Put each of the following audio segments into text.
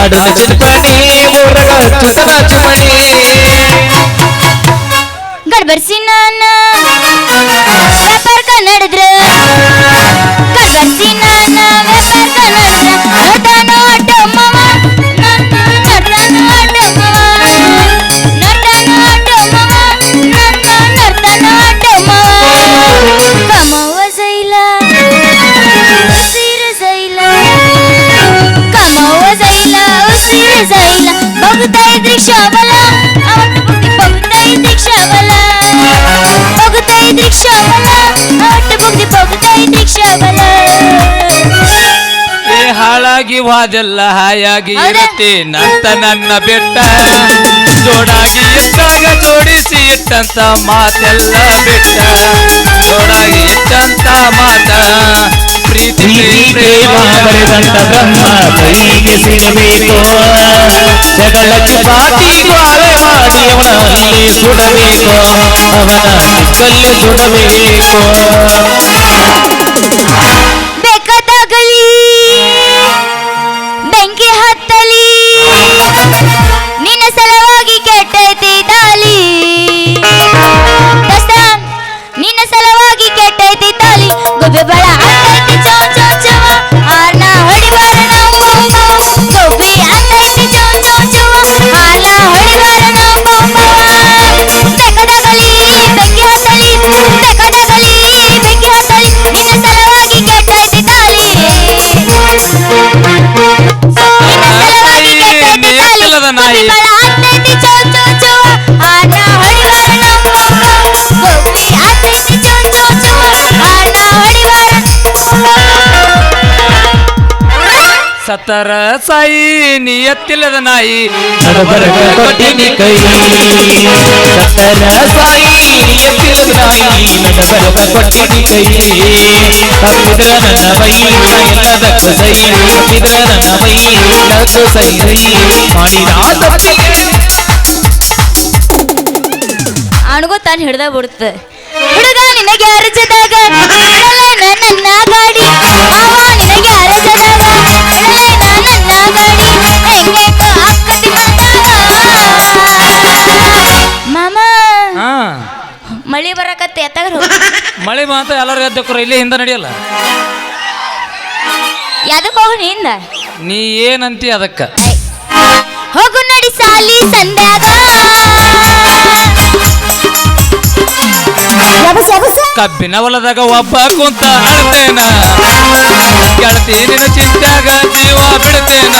ನಾಡು ಚಿಂಪಣಿ ಊರಗ ಚುಟನ ಚುಮಣಿ ಗಡ್ಬರ್ಸಿ ನಾನ ವ್ಯಾಪಾರಕ ನಡೆದ್ರ ಗಡ್ಬರ್ಸಿ ನಾನ ವ್ಯಾಪಾರಕ ನಡೆದ್ರ ನೋಡ್ತಾನೋ ಅಡ್ಡ ಮಾವ ನೋಡ್ತಾನೋ ಅಡ್ಡ ಮಾವ ನೋಡ್ತಾನೋ ಅಡ್ಡ ಮಾವ ನೋಡ್ತಾನೋ ಅಡ್ಡ ಮಾವ ಕಮವ ಸೈಲ ಉಸಿರ ಸೈಲ ಕಮವ ಸೈಲ ಉಸಿರ ಸೈಲ ಬಗುತ್ತಾ ಇದ್ರಿ ಶಬಲ ಅವತ್ತು ಬುದ್ಧಿ ಬಗುತ್ತಾ ಇದ್ರಿ ಶಬಲ ಬಗುತ್ತಾ ಇದ್ರಿ ಶಬಲ ಅವತ್ತು ಬುದ್ಧಿ ಬಗುತ್ತಾ ಇದ್ರಿ ಶಬಲ ಏ ಹಾಳಾಗಿ ವಾದೆಲ್ಲ ಹಾಯಾಗಿ ಇರುತ್ತೆ ನಂತ ನನ್ನ ಬೆಟ್ಟ ಜೋಡಾಗಿ ಇಟ್ಟಾಗ ಜೋಡಿಸಿ ಇಟ್ಟಂತ ಮಾತೆಲ್ಲ ಬಿಟ್ಟ ಜೋಡಾಗಿ ಇಟ್ಟಂತ ಮಾತ ಪ್ರೀತಿ ಪ್ರೇಮ ಬರೆದಂತ ಬ್ರಹ್ಮ ಕೈಗೆ ಸಿಗಬೇಕು ಜಗಳ ಚಪಾತಿ ಬಾಳೆ ಮಾಡಿ ಅವನಲ್ಲಿ ಸುಡಬೇಕು ಅವನ ಕಲ್ಲು ಸುಡಬೇಕು ಬೇಕಾದಾಗಲಿ ಬೆಂಕಿ ಹತ್ತಲಿ ನಿನ್ನ ಸಲವಾಗಿ ಕೆಟ್ಟೈತಿ ತಾಲಿ ದೋಸ್ತ ನಿನ್ನ ಸಲವಾಗಿ ಕೆಟ್ಟೈತಿ ತಾಲಿ ಗೊಬ್ಬೆ ಬಳ ಆಗ್ತೈತಿ ಚೌ ಚೌ ಚವ ಆರ್ನ ಹೊಡಿಬಾರ ನಾವು ಗೊಬ್ಬೆ ಆಗ್ತೈತಿ ಚೌ ಚೌ ಚವ ಆರ್ನ ಹೊಡಿಬಾರ ನಾವು ಬೇಕಾದಾಗಲಿ ಬೆಂಕಿ ಹತ್ತಲಿ ಬೇಕಾದಾಗಲಿ ಬೆಂಕಿ ಹತ್ತಲಿ ನಿನ್ನ ಸಲವಾಗಿ ಕೆಟ್ಟೈತಿ ತಾಲಿ ನಾಯಿ ಆಗ್ತೈತಿ ಚೌ ಚೌ ಚವ ಆರ್ನ ಹೊಡಿಬಾರ ನಾವು ಗೊಬ್ಬೆ ಆಗ್ತೈತಿ ಚೌ ಚೌ ಚವ ಆರ್ನ ಹೊಡಿಬಾರ ಸತ್ತರ ಸಾಯಿ ನೀ ಎತ್ತಿಲ್ಲದ ನಾಯಿ ನಡಬರಗ ಕೊಟ್ಟಿನಿ ಕೈ ಸತ್ತರ ಸಾಯಿ ಎತ್ತಿಲ್ಲದ ನಾಯಿ ನಡಬರಗ ಕೊಟ್ಟಿನಿ ಕೈ ತಪ್ಪಿದ್ರ ನನ್ನ ಬೈ ಎಲ್ಲದಕ್ಕೂ ಸೈ ತಪ್ಪಿದ್ರ ನನ್ನ ಬೈ ಎಲ್ಲದಕ್ಕೂ ಸೈ ಮಾಡಿದ ತಪ್ಪಿಗೆ ಅಣಗೋ ತಾನು ಹಿಡ್ದ ಬಿಡುತ್ತೆ ಹುಡುಗ ನಿನಗೆ ಅರಜದಾಗ ನನ್ನ ಗಾಡಿ ಮಾವ ನಿನಗೆ ಅರಜದಾಗ ನನ್ನ ಗಾಡಿ ಹೆಂಗೆಂಗೋ ಆಕ್ಕತಿ ಮಾಮ ಹಾ ಮಳಿ ಬರಕತ್ತೆ ಎತ್ತಾಗ ಮಳೆ ಮಾತ್ರ ಎಲ್ಲರೂ ಎದ್ದಕ್ರು ಇಲ್ಲಿ ಹಿಂದೆ ನಡೆಯಲ್ಲ ಯಾದಕ್ಕೆ ಹೋಗು ನಿಂದ ನೀ ಏನಂತಿ ಅದಕ್ಕ ಹೋಗು ನಡಿ ಸಾಲಿ ಸಂದ್ಯಾಗ ಕಬ್ಬಿನ ಹೊಲದಾಗ ಒಬ್ಬ ಕುಂತ ಅಳ್ತೇನ ಗೆಳತಿ ನಿನ್ನ ಚಿಂತ್ಯಾಗ ಜೀವ ಬಿಡ್ತೇನ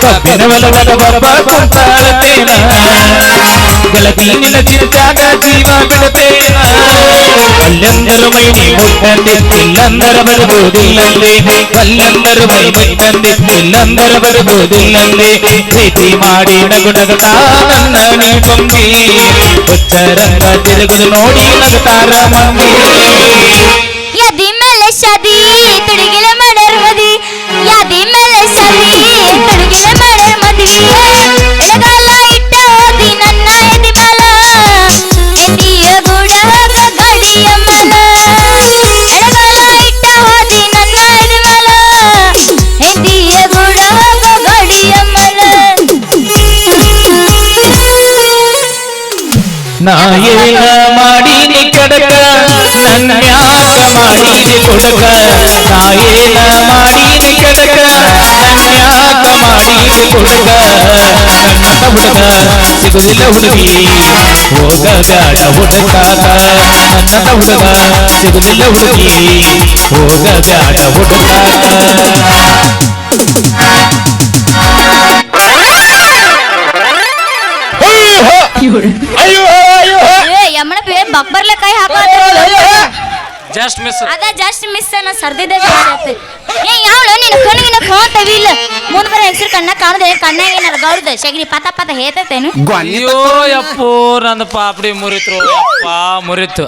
ಕಬ್ಬಿನ ಹೊಲದಾಗ ಒಬ್ಬ ಕುಂತ ಅಳ್ತೇನ ಗೆಳತಿ ನಿನ್ನ ಚಿಂತ್ಯಾಗ ಜೀವ ಬಿಡ್ತೇನ ಅಲ್ಲೆಂದರು ಮೈ ನೀ ಮುಟ್ಟಂದಿಲ್ಲಂದರ ಬರಬಹುದಿಲ್ಲಂದೇ ಅಲ್ಲೆಂದರು ಮೈ ಮುಟ್ಟಂದಿಲ್ಲಂದರ ಬರಬಹುದಿಲ್ಲಂದೇ ಪ್ರೀತಿ ಮಾಡಿ ನಗು ನಗುತ್ತಾ ನನ್ನ ನೀ ಕೊಂಗಿ ಹುಚ್ಚರಂಗ ತಿರುಗುದು ನೋಡಿ ನಗುತ್ತಾರ ಮಂದಿ ಯಾದಿ ಮೇಲೆ ಶಾದಿ ತುಡುಗಿಲ ಮಾಡ್ಯಾರ ಮದಿ ಯಾದಿ ಮೇಲೆ ಶಾದಿ ತುಡುಗಿಲ ಮಾಡ್ಯಾರ ಮದಿ ಎಡಗಾಲ ಇಟ್ಟ ಹೋದಿ ನನ್ನ ಎದಿ ಮಲ ಎದಿಯ ಗುಡಾಗ ಗಾಡಿಯ ಮಲ ಎಡಗಾಲ ಇಟ್ಟ ಹೋದಿ ನನ್ನ ಎದಿ ಮಲ ಎದಿಯ ಗುಡಾಗ ಗಾಡಿಯ ಮಲ ನಾ ಏನ ಮಾಡೀನಿ ಕಡಕ ನನ್ನ ಯಾಕ ಮಾಡೀನಿ ಕುಡಕ ನಾ ಏನ ಮಾಡೀನಿ ಕಡಕ ನನ್ನ ಯಾಕ ಮಾಡೀನಿ ಕುಡಕ ನನ್ನ ಹುಡುಗ ಸಿಗುದಿಲ್ಲ ಹುಡುಗಿ ಹೋಗ ಬ್ಯಾಡ ಹುಡುಕಾಕ ನನ್ನ ಹುಡುಗ ಸಿಗುದಿಲ್ಲ ಹುಡುಗಿ ಹೋಗ ಬ್ಯಾಡ ಹುಡುಕಾಕ ಯಮನ ಬಕ್ಬರ್ಲೆ ಕೈ ಹಾಕ ಜಸ್ಟ್ ಮಿಸ್ ಅದ ಜಸ್ಟ್ ಮಿಸ್ ನಾ ಸರ್ದಿದ್ದೆ ಏ ಯಾವಳು ನೀನು ಕಣ್ಣಿನ ಕಾಣ್ತವಿ ಇಲ್ಲ ಮುಂದ್ ಬರ ಹೆಸರು ಕಣ್ಣ ಕಾಣದೆ ಕಣ್ಣಾಗ ಏನಾರ ಗೌರದ ಶಗರಿ ಪತ ಪತ ಹೇತೈತೇನು ಅಯ್ಯೋ ಯಪ್ಪೋ ನಂದು ಪಾಪಡಿ ಮುರಿತ್ರು ಯಪ್ಪ ಮುರಿತು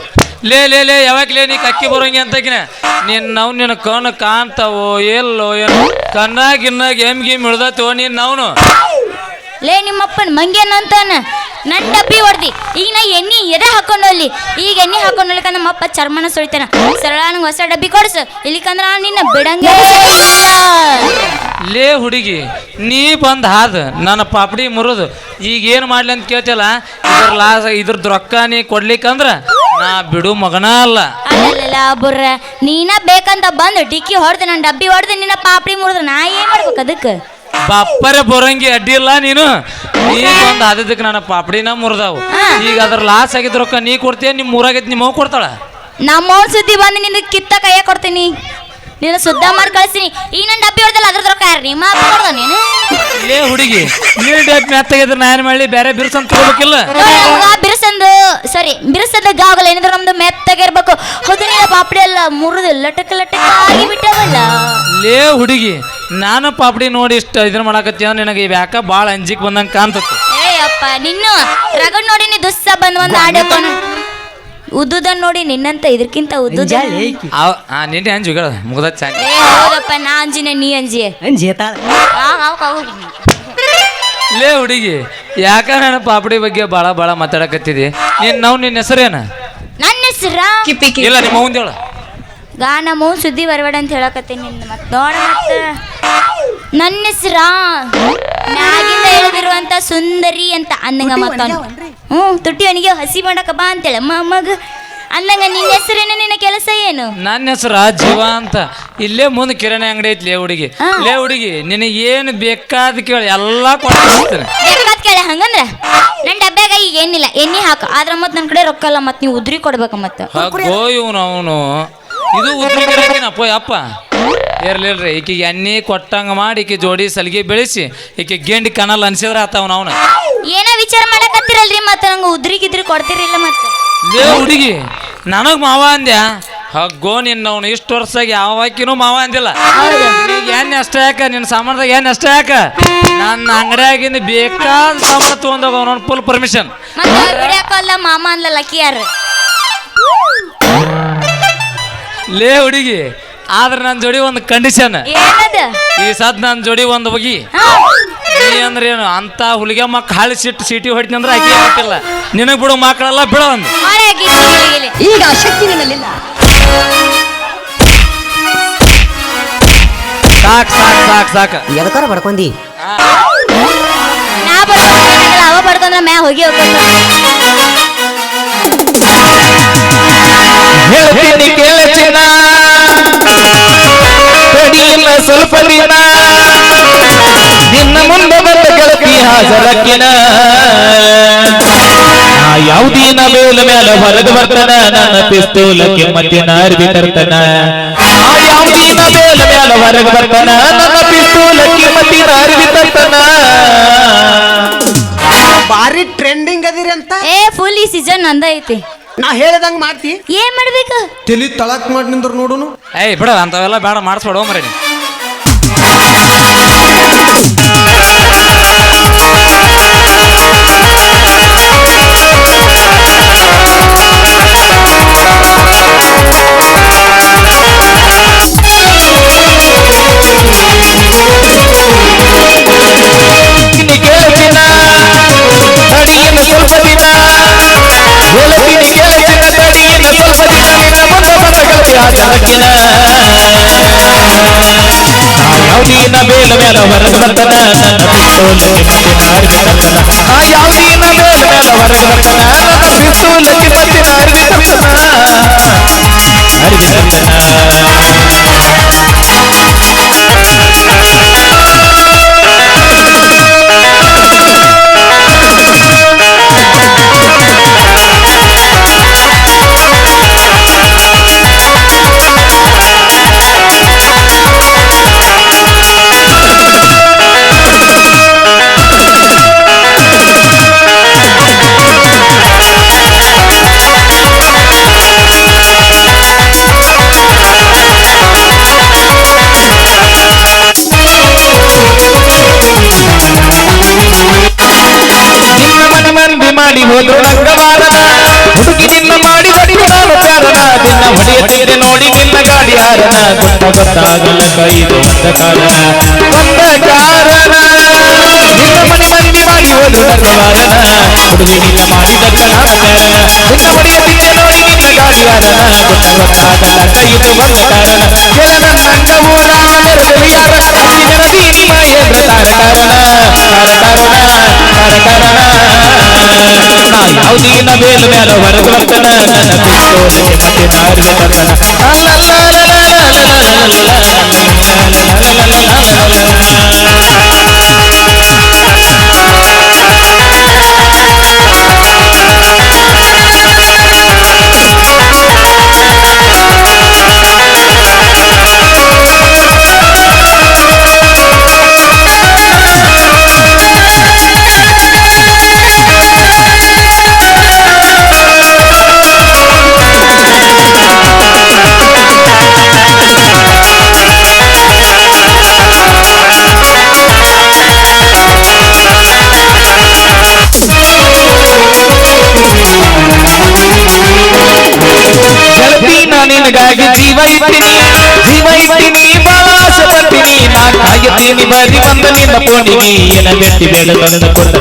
ಲೇ ಲೇ ಲೇ ಯಾವಾಗ್ಲೇ ನೀ ಕಕ್ಕಿ ಬರೋಂಗೆ ಅಂತಕಿನ ನಾವು ನಿನ್ನ ಕಣ್ಣು ಕಾಣ್ತಾವೋ ಎಲ್ಲೋ ಏನೋ ಕಣ್ಣಾಗಿನ್ನಾಗ ಗೇಮ್ ಹಿಡ್ದತ್ತೋ ನೀನ್ ನಾವ್ನು ಲೇ ನಿಮ್ಮಪ್ಪನ ಮಂಗೇನ ಅಂತಾನ ನನ್ನ ಡಬ್ಬಿ ಹೊಡ್ದಿ ಈಗ ನಾ ಎಣ್ಣೆ ಎದೆ ಹಾಕೊಂಡಲ್ಲಿ ಈಗ ಎಣ್ಣೆ ಹಾಕೊಂಡಲ್ಲಿಕ ನಮ್ಮಪ್ಪ ಚರ್ಮನ ಸುಳಿತಾನ ಸರಳ ನಂಗೆ ಹೊಸ ಡಬ್ಬಿ ಕೊಡ್ಸು ಇಲ್ಲಿಕಂದ್ರ ನಿನ್ನ ಬಿಡಂಗೆ ಲೇ ಹುಡುಗಿ ನೀ ಬಂದ್ ಹಾದ ನನ್ನ ಪಾಪಡಿ ಮುರಿದು ಈಗ ಏನು ಮಾಡ್ಲಿ ಅಂತ ಕೇಳ್ತಿಲ್ಲ. ಇದ್ರದ್ದು ರೊಕ್ಕ ನೀ ಕೊಡ್ಲಿಕ್ಕಂದ್ರ ನಾ ಬಿಡು ಮಗನ ಅಲ್ಲ. ಅಲ್ಲಲ್ಲ ಬುರ್ರ ನೀನ ಬೇಕಂತ ಬಂದು ಡಿಕ್ಕಿ ಹೊಡೆದು ನನ್ನ ಡಬ್ಬಿ ಹೊಡೆದು ನಿನ್ನ ಪಾಪಡಿ ಮುರಿದ್ರೆ ನಾ ಏನ್ ಮಾಡ್ಬೇಕು ಅದಕ್ಕೆ? ಬಪ್ಪರೆ ಬರಂಗಿ ಅಡ್ಡಿ ಇಲ್ಲ ನೀನು. ನೀ ಬಂದು ಹಾದಿದ್ದಕ್ಕೆ ನನ್ನ ಪಾಪಡಿನ ಮುರಿದಾವು. ಈಗ ಅದ್ರ ಲಾಸ್ ಆಗಿದ್ ರೊಕ್ಕ ನೀ ಕೊಡ್ತೀಯ, ನಿಮ್ಮ ಊರಾಗೈತಿ ನಿಮ್ಮ ಅವ್ವ ಕೊಡ್ತಾಳ? ನಮ್ಮವ್ನ ಸುದ್ದಿ ಬಂದು ನಿಂದ ಕಿತ್ತ ಕೈಯ ಕೊಡ್ತೀನಿ, ನೀನು ಶುದ್ಧ ಮಾಡಿ ಕಳಿಸ್ತೀನಿ. ಈಗ ನನ್ನ ಡಬ್ಬಿ ಹೊಡೆದಲ್ಲ ಅದ್ರದ್ದು ರೊಕ್ಕ ಯಾರು ನಿಮ್ಮ ಅಪ್ಪ ಕೊಡ್ದ ನೀನು? ಲೇ ಹುಡುಗಿ ನೀನು ಡಬ್ಬಿ ಮೆತ್ತಾಗಿದ್ರೆ ನಾ ಏನು ಮಾಡಲಿ? ಬೇರೆ ಬಿರ್ಸಂತ ತಗೋಬೇಕಿಲ್ಲ? ಬಿರ್ಸಂದು ಸರಿ ಬಿರ್ಸದ ಗಾಗಲ್ಲ ಏನಿದ್ರು ನಮ್ದು ಮೆತ್ತಗಿರ್ಬೇಕು. ಹೌದು ನಿನ್ನ ಪಾಪಡಿ ಎಲ್ಲ ಮುರಿದು ಲಟಕ್ ಲಟಕ್ ಆಗಿ ಬಿಟ್ಟವಲ್ಲ. ಲೇ ಹುಡುಗಿ ನಾನು ಪಾಪಡಿ ನೋಡಿ ಇಷ್ಟ ಇದನ್ನ ಮಾಡಕತ್ತೀಯ ನಿನಗೆ ಯಾಕ ಭಾಳ ಅಂಜಿಕ್ ಬಂದಂಗೆ ಕಾಣ್ತತ್ತು. ಏಯಪ್ಪ ನಿನ್ನು ರಗಡ್ ನೋಡಿ ನೀ ದುಸ್ಸ ಬಂದ್ ಒಂದು ಆಡಕೊಂಡು ಉದ್ದುದನ್ ನೋಡಿ ನಿನ್ನಂತ ಇದಕ್ಕಿಂತ ಉದ್ದುದ ನಿನ್ನೆ ಅಂಜುಗಳ ಮುಗ್ದ ಚಾಂಗ್. ಏ ಹೌದಪ್ಪ ನಾ ಅಂಜಿನ ನೀ ಅಂಜಿ ಲೇ ಹುಡುಗಿ ಯಾಕ ನನ್ನ ಪಾಪಡಿ ಬಗ್ಗೆ ಭಾಳ ಭಾಳ ಮಾತಾಡಕತ್ತಿದಿ? ನಿನ್ನ ಹೆಸರೇನ? ನನ್ನ ಹೆಸರ ಇಲ್ಲ ನಿಮ್ಮ ಅವ್ವಂದ ಹೇಳ. ನಮ್ಮ ಸುದ್ದಿ ಬರಬೇಡ ಅಂತ ಹೇಳಕತ್ತೀನಿ ನಿನ್ನ ಮತ್ತೆ ನೋಡ ಮತ್ತ ನನ್ನ ಹೆಸರ ಮ್ಯಾಗಿಂದ ಹೇಳಿದಿರುವಂತ ಸುಂದರಿ ಅಂತ ಅಂದಂಗ ಮತ್ತ ತುಟ್ಟಿ ಅವನಿಗೆ ಹಸಿ ಮಾಡಕ ಬಾ ಅಂತೇಳ ಮಗ ಅಂದಂಗ ನಿನ್ನ ಹೆಸರೇನು, ನಿನ್ನ ಕೆಲಸ ಏನು? ನನ್ನ ಹೆಸರ ಜೀವ ಅಂತ. ಇಲ್ಲೇ ಮುಂದೆ ಕಿರಾಣಿ ಅಂಗಡಿ ಐತಿ. ಲೇ ಹುಡುಗಿ ಲೇ ಹುಡುಗಿ ನಿನಗೆ ಏನು ಬೇಕಾದ ಕೇಳಿ ಎಲ್ಲಾ ಕೊಡ್ತೀನಿ. ಬೇಕಾದ ಕೇಳಿ ಹಂಗಂದ್ರ ನನ್ನ ಡಬ್ಬ್ಯಾಗ ಈಗ ಏನಿಲ್ಲ ಎಣ್ಣೆ ಹಾಕ ಆದ್ರ ಮತ್ ನನ್ನ ಕಡೆ ರೊಕ್ಕ ಇಲ್ಲ, ಮತ್ ನೀವು ಉದ್ರಿ ಕೊಡ್ಬೇಕ. ಮತ್ತ ಇವನು ಅವನು ಇದು ಉದ್ರಿ ಗಿರಾಕಿನಪ್ಪ ಅಪ್ಪ ಇರ್ಲಿಲ್ರಿ. ಈಕಿಗೆ ಎಣ್ಣೆ ಕೊಟ್ಟಂಗ ಮಾಡಿ ಈಕೆ ಜೋಡಿ ಸಲಿಗೆ ಬೆಳೆಸಿ ಈಕೆ ಗೆಂಡಿ ಕನಲ್ ಅನ್ಸಿದ್ರ ಆತವನ ಅವನ ಏನ ವಿಚಾರ ಮಾಡಕತ್ತಿರಲ್ರಿ? ಮತ್ತ ನಂಗೆ ಉದ್ರಿ ಗಿದ್ರಿ ಕೊಡ್ತಿರಿಲ್ಲ ಮತ್ತೆ? ಲೇ ಹುಡುಗಿ ನನಗ್ ಮಾವ ಅಂದ್ಯ? ಹಗ್ಗೋ ನಿನ್ನವನು ಇಷ್ಟು ವರ್ಷಾಗಿ ಯಾವಕಿನೂ ಮಾವ ಅಂದಿಲ್ಲ. ಈಗ ಎಣ್ಣೆ ಅಷ್ಟೇ ಯಾಕ ನಿನ್ನ ಸಾಮಾನ್ದಾಗ ಎಣ್ಣೆ ಅಷ್ಟೇ ಯಾಕ? ನನ್ನ ಅಂಗಡಿಯಾಗಿಂದ ಬೇಕಾದ ಸಾಮಾನು ತಗೊಂಡೋಗ ಅವನ ಫುಲ್ ಪರ್ಮಿಷನ್. ಅಲ್ಲ ಮಾಮ ಅನ್ಲ ಲಕ್ಕಿ ಯಾರು? ಲೇ ಹುಡುಗಿ ಆದ್ರೆ ನನ್ನ ಜೋಡಿ ಒಂದು ಕಂಡೀಷನ್. ಈ ಸದ್ ನನ್ನ ಜೋಡಿ ಒಂದು ಹೋಗಿ ನೀ ಅಂದ್ರೆ ಏನು ಅಂತ ಹುಲಿಗೆ ಮಕ್ಕ ಹಾಳಿ ಸೀಟಿ ಹೊಡಿತೀನಿ ಅಂದ್ರೆ ಆಕೆ ಹಾಕಿಲ್ಲ. ನಿನಗ್ ಬಿಡು ಮಕ್ಕಳೆಲ್ಲ ಬಿಡ ಒಂದು ಈಗ ಶಕ್ತಿ ನಿನ್ನಲ್ಲಿಲ್ಲ. ಸಾಕ್ ಸಾಕ್ ಸಾಕ್ ಸಾಕ ಎದಕಾರ ಬಡ್ಕೊಂಡಿ? ನಾ ಬಡ್ಕೊಂಡ ಅವ ಬಡ್ಕೊಂಡ್ರ ಮ್ಯಾ ಹೋಗಿ ಹೇಳ್ತೀನಿ ಕೇಳ ಚಿನ್ನ, ತಡಿಯಿಲ್ಲ ಸ್ವಲ್ಪ ದಿನ, ನಿನ್ನ ಮುಂದೆ ಬಂದ ಗೆಳತಿ ಹಾಜರಕ್ಕಿನ. ಯಾವುದಿನ ಮೇಲ ಮೇಲ ಹೊರಗೆ ಬರ್ತಾನ, ನನ್ನ ಪಿಸ್ತೂಲಕ್ಕೆ ಮತ್ತಿನ ಅರ್ಬಿ ತರ್ತಾನ. ಯಾವುದಿನ ಮೇಲ ಮೇಲ ಹೊರಗೆ ಬರ್ತಾನ, ನನ್ನ ಪಿಸ್ತೂಲಕ್ಕೆ ಮತ್ತಿನ ಅರ್ಬಿ ತರ್ತಾನ. ಬಾರಿ ಟ್ರೆಂಡಿಂಗ್ ಅದಿರಿ ಅಂತ. ಏ ಫುಲ್ ಈ ಸೀಸನ್ ಅಂದ ಐತಿ. ನಾ ಹೇಳ್ದಂಗ ಮಾಡ್ತಿ? ಏನ್ ಮಾಡ್ಬೇಕು? ತಲಿ ತಳಕ್ ಮಾಡಿ ನಿಂದ್ರು ನೋಡುನು. ಏಯ್ ಬಿಡ ಅಂತವೆಲ್ಲ ಬೇಡ ಮಾಡಿಸ್ಬೇಡ ಹೋಮ್ರಿ. ಯಾವುದಿನ ಮೇಲ ಮೇಲ ಹೊರಗೆ ಬರ್ತಾನ, ನನ್ನ ಪಿಸ್ತೂಲಕ್ಕೆ ಮತ್ತಿನ ಅರ್ಬಿ ತರ್ತಾನ. ಯಾವುದಿನ ಮೇಲ ಮೇಲ ಹೊರಗೆ ಬರ್ತಾನ, ನನ್ನ ಪಿಸ್ತೂಲಕ್ಕೆ ಮತ್ತಿನ ಅರ್ಬಿ ತರ್ತಾನ. ಅರ್ಬಿ ತರ್ತಾನ. ಮಾಡಿ ಹೋದ್ರು ರಂಗವಾರನ, ಹುಡುಗಿ ನಿನ್ನ ಮಾಡಿ ಹೊಡಿದು ನಾನು ಕಾರಣ. ನಿನ್ನ ಹೊಡೆಯತೀರೆ ನೋಡಿ ನಿನ್ನ ಗಾಡಿ ಹಾರನ, ಗೊತ್ತಾಗಲ್ಲ ಕೈದು ಒಂದ ಕಾರಣ ಒಂದ ಕಾರಣ. ನಿನ್ನ ಮನೆ ಮಂದಿ ಮಾಡಿ ಹೋದ್ರು ರಂಗವಾರನ, ಹುಡುಗಿ ನಿನ್ನ ಮಾಡಿದ ನಾನು ಕಾರಣ. ನಿನ್ನ ಹೊಡೆಯತೀರೆ ನೋಡಿ ನಿನ್ನ ಗಾಡಿ ಹಾರನ, ಗೊತ್ತಾಗಲ್ಲ ಕೈದು ಒಂದ ಕಾರಣ. ಕೆಲ ನನ್ನ ಊರ ಮೆರಗು ಯಾರ ಬೇಲು ಮೇಲ ಹೊರಗೆ ಬರ್ತಾನ ನನ್ನ ಬಿಟ್ಟೋದಕ್ಕೆ ಮತ್ತೆ ಮಾರಿದ ಬರ್ತಾನ ನಿನಗಾಗಿ ಜೀವ ಇಟ್ಟಿನಿ ಬಾಳ ಆಸೆ ಪಡ್ತೀನಿ ನಾ ಕಾಯುತ್ತೀನಿ ಬರಿ ಬಂದ ನಿನ್ನ ಪೋಣಿಗೆ ಏನ ಮೆಟ್ಟಿ ಬೇಡ ಬಂದ ಕೊಟ್ಟ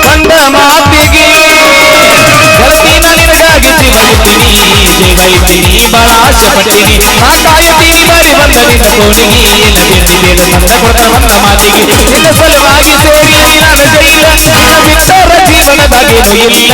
ಒಂದು ಮಾತಿಗೆ ಗೆಳತಿ ನಾ ನಿನಗಾಗಿ ಜೀವ ಇಟ್ಟಿನಿ ಬಾಳ ಆಸೆ ಪಡ್ತೀನಿ ನಾ ಕಾಯುತ್ತೀನಿ ಬರಿ ಬಂದ ನಿನ್ನ ಪೋಣಿಗೆ ಏನ ಮೆಟ್ಟಿ ಬೇಡ ಬಂದ ಕೊಟ್ಟ ಒಂದು ಮಾತಿಗೆ ನಿನ್ನ ಸಲುವಾಗಿ ಸೇರಿ ನಾನು ಜೈಲ ಬಿಟ್ಟರ ಜೀವನದಾಗೇನು ಇಲ್ಲ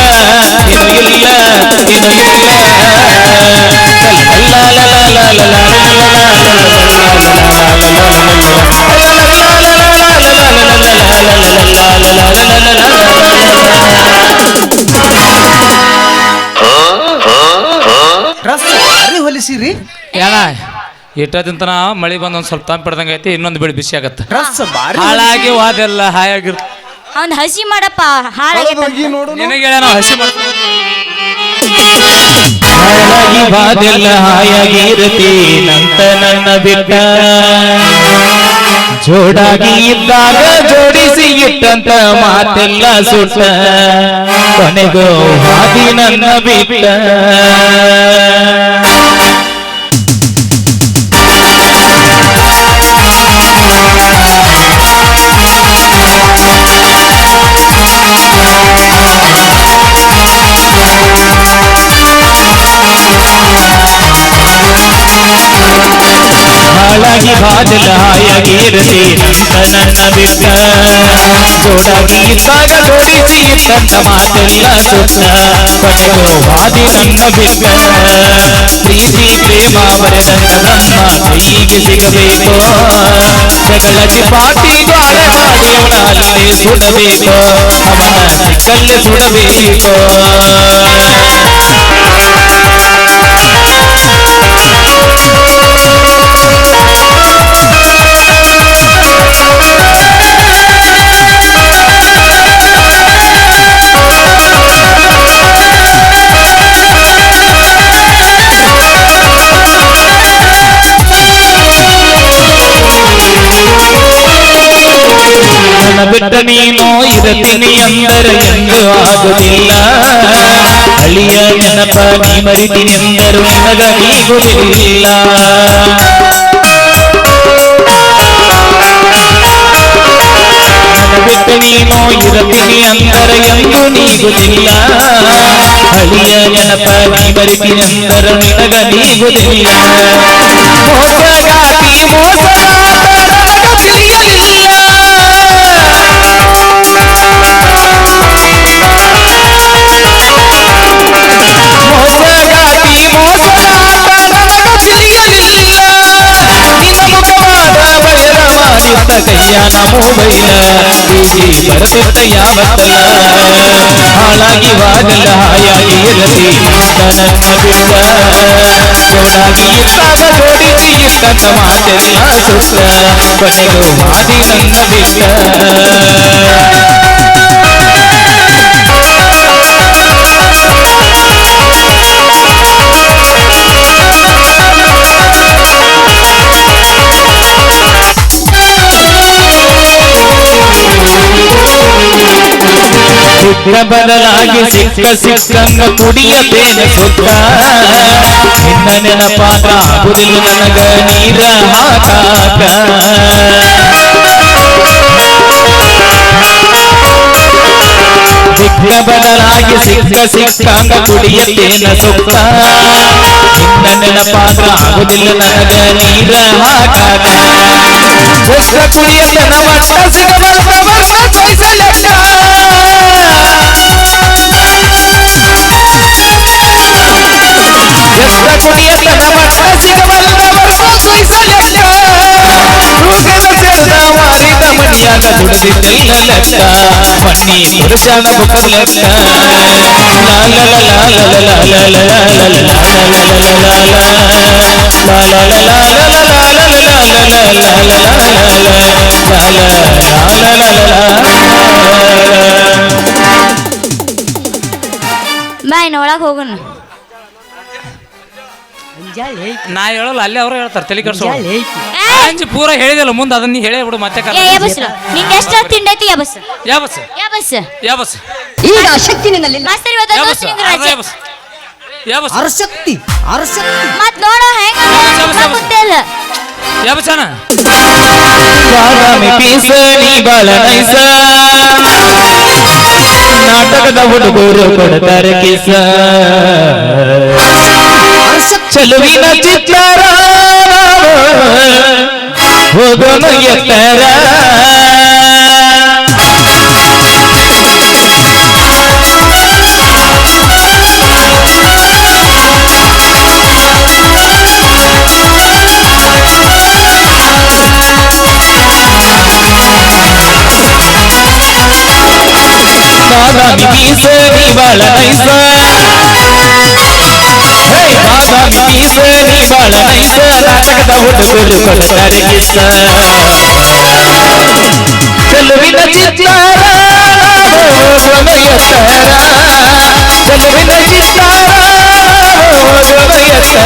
ಹೊಲಿಸಿರಿ ಏನ ಇಟ್ಟದಿಂತನ ಮಳಿ ಬಂದ ಒಂದ್ ಸ್ವಲ್ಪ ತಂಪು ಹಿಡ್ದಂಗ ಐತಿ ಇನ್ನೊಂದು ಬೆಳಿ ಬಿಸಿ ಆಗತ್ತ ಡ್ರೆಸ್ ಬಾರಿ ಹಾಳಾಗಿ ಹೋದೆಲ್ಲ ಹಾಯಾಗಿರ್ ಅವ್ನ್ ಹಸಿ ಮಾಡಪ್ಪ ಹಾಳಾಗೈತೆ ನೋಡು ನಿನಗೆ ಹೇಳ ಹಸಿ ಮಾಡ್ತೀನಿ ಹಾಳಾಗಿ ಬಾದೆಲ್ಲ ಹಾಯಾಗಿರತಿ ನಂತ ನನ್ನ ಬಿಟ್ಟ ಜೋಡಾಗಿ ಇದ್ದಾಗ ಜೋಡಿಸಿ ಇಟ್ಟಂತ ಮಾತೆಲ್ಲ ಸುಟ್ಟ ಕೊನೆಗೋ ಹಾದಿ ನನ್ನ ಬಿಟ್ಟ ಹಾಳಾಗಿ ಬಾದಲ ಹಾಯಾಗಿರತಿ ನನ್ನ ಬಿಟ್ಟ ಜೋಡಾಗಿ ಇದ್ದಾಗ ಜೋಡಿಸಿ ಇಟ್ಟಂತ ಮಾತೆಲ್ಲ ಸುತ್ತ ಕೊನೆಗೂ ಹಾದಿ ನನ್ನ ಬಿಟ್ಟ ಪ್ರೀತಿ ಪ್ರೇಮ ಬರೆದಂತ ನನ್ನ ಕೈಗೆ ಸಿಗಬೇಕು ಜಗಳಕ್ಕೆ ಪಾಟಿ ಗಾಳೆ ಮಾಡಿ ಅವನ ಅಲ್ಲೇ ಸುಡಬೇಕು ಅವನ ಸಿಕ್ಕಲ್ಲೇ ಸುಡಬೇಕು ಬಿಟ್ಟ ನೀನು ಇರತೀನಿ ಅಂದರೆ ಎಂದು ಆಗುವುದಿಲ್ಲ ಹಳಿಯ ನೆನಪ ನೀ ಮರಿತೀನಿ ಎಂದರು ನಿನಗ ನೀಗುವುದಿಲ್ಲ ಬಿಟ್ಟ ನೀನು ಇರತೀನಿ ಅಂದರೆ ಎಂದು ನೀಗುವುದಿಲ್ಲ ಹಳಿಯ ನೆನಪ ನೀ ಮರಿತೀನಿ ಎಂದರು ನಿನಗ ನೀಗುವುದಿಲ್ಲ ಮೋಸಗಾತಿ ತಿಳಿಯಲಿಲ್ಲ ಕೈಯ ಮೊಬೈಲ ಬೀಗಿ ಬರದಿಟ್ಟ ಯಾವತ್ತಲ ಹಾಳಾಗಿ ವಾಗಲ್ಲ ಹಾಯಾಗಿ ಇರತಿ ನನ್ನ ಬಿಟ್ಟ ಜೋಡಾಗಿ ಇದ್ದಾಗ ಜೋಡಿಸಿ ಇಟ್ಟಂತ ಮಾತೆಲ್ಲ ಸುತ್ತ ಕೊನೆಗೂ ಹಾದಿ ನನ್ನ ಬಿಟ್ಟ ಬದಲಾಗಿ ಸಿಕ್ಕಂಗ ಕುಡಿಯತೇನೆ ಸುತ್ತ ನಿನ್ನ ನೆನಪಾಟ ಆಗುದಿಲ್ಲ ನನಗ ನೀರ ಹಾಕಾಕ ಬದಲಾಗಿ ಸಿಕ್ಕಂಗ ಕುಡಿಯತೇನೆ ಸುತ್ತ ನಿನ್ನ ನೆನಪಾಟ ಆಗುದಿಲ್ಲ ನನಗ ನೀರ ಹಾಕಾಕ ಕುಡಿಯತನ ಮಟ್ಟ ಸಿಗಬಲ್ಲ ಕುಡಿದಿದ್ದೆಲ್ಲ ಲೆಕ್ಕ ಮಣ್ಣಿ ಪುರುಷನ ಬುಕ್ಕದ ಲೆಕ್ಕ ಬಾ ಇನ್ನು ಒಳಗೆ ಹೋಗೋಣ. ನಾ ಹೇಳಲ್ಲ ಅಲ್ಲಿ ಅವ್ರು ಹೇಳ್ತಾರೆ ತಲೆ ಕೆಡ್ಸೋ ಅಂಜಿ ಪೂರ ಹೇಳಿದಲ್ಲ ಮುಂದೆ ಅದನ್ನ ನೀ ಹೇಳೇ ಬಿಡು ಮತ್ತೆ ಯಾ ಬಸ್ ನಿಂಗೆ ಎಷ್ಟು ತಿಂಡೈತಿ ಯಾ ಬಸ್ ಯಾವ ಬಸ್ ಯಾ ಬಸ್ ಯಾವ ಬಸ್ ಈಗ ಶಕ್ತಿ ನಿನ್ನಲ್ಲಿ ಮಾಸ್ತರ್ ಇವತ್ತು ಯಾವ ದೋಸ್ತ ಬಸ್ ನಿಂಗೆ ರಜೆ. ಯಾವ ಬಸ್ ಯಾವ ಬಸ್ ಅರಶಕ್ತಿ ಅರಶಕ್ತಿ ಮತ್ ನೋಡೋ ಹೆಂಗ ಗೊತ್ತಿಲ್ಲ ಯಾವ ಬಸ್ ಅಣ್ಣ ಬಾದಾಮಿ ಪೀಸ ನೀ ಬಾಳ ನೈಸ ನಾಟಕದ ಹುಡುಗರು ಕೊಡ್ತಾರೆ ಕಿಸ ಚೆಲುವಿನ ಚಿತ್ತಾರ ಹೋಗೋಣ ಎತ್ತರ ಬಾದಾಮಿ ಪೀಸ ನೀ ಬಾಳ ನೈಸ ಬಾದಾಮಿ ಪೀಸ ನೀ ಬಾಳ ನೈಸ ನಾಟಕದ ಹುಡುಗರು ಕೊಡ್ತಾರೆ ಕಿಸ ಚೆಲುವಿನ ಚಿತ್ತಾರ ಹೋಗೋಣ ಎತ್ತರ ಚೆಲುವಿನ ಚಿತ್ತಾರ ಹೋಗೋಣ ಎತ್ತರ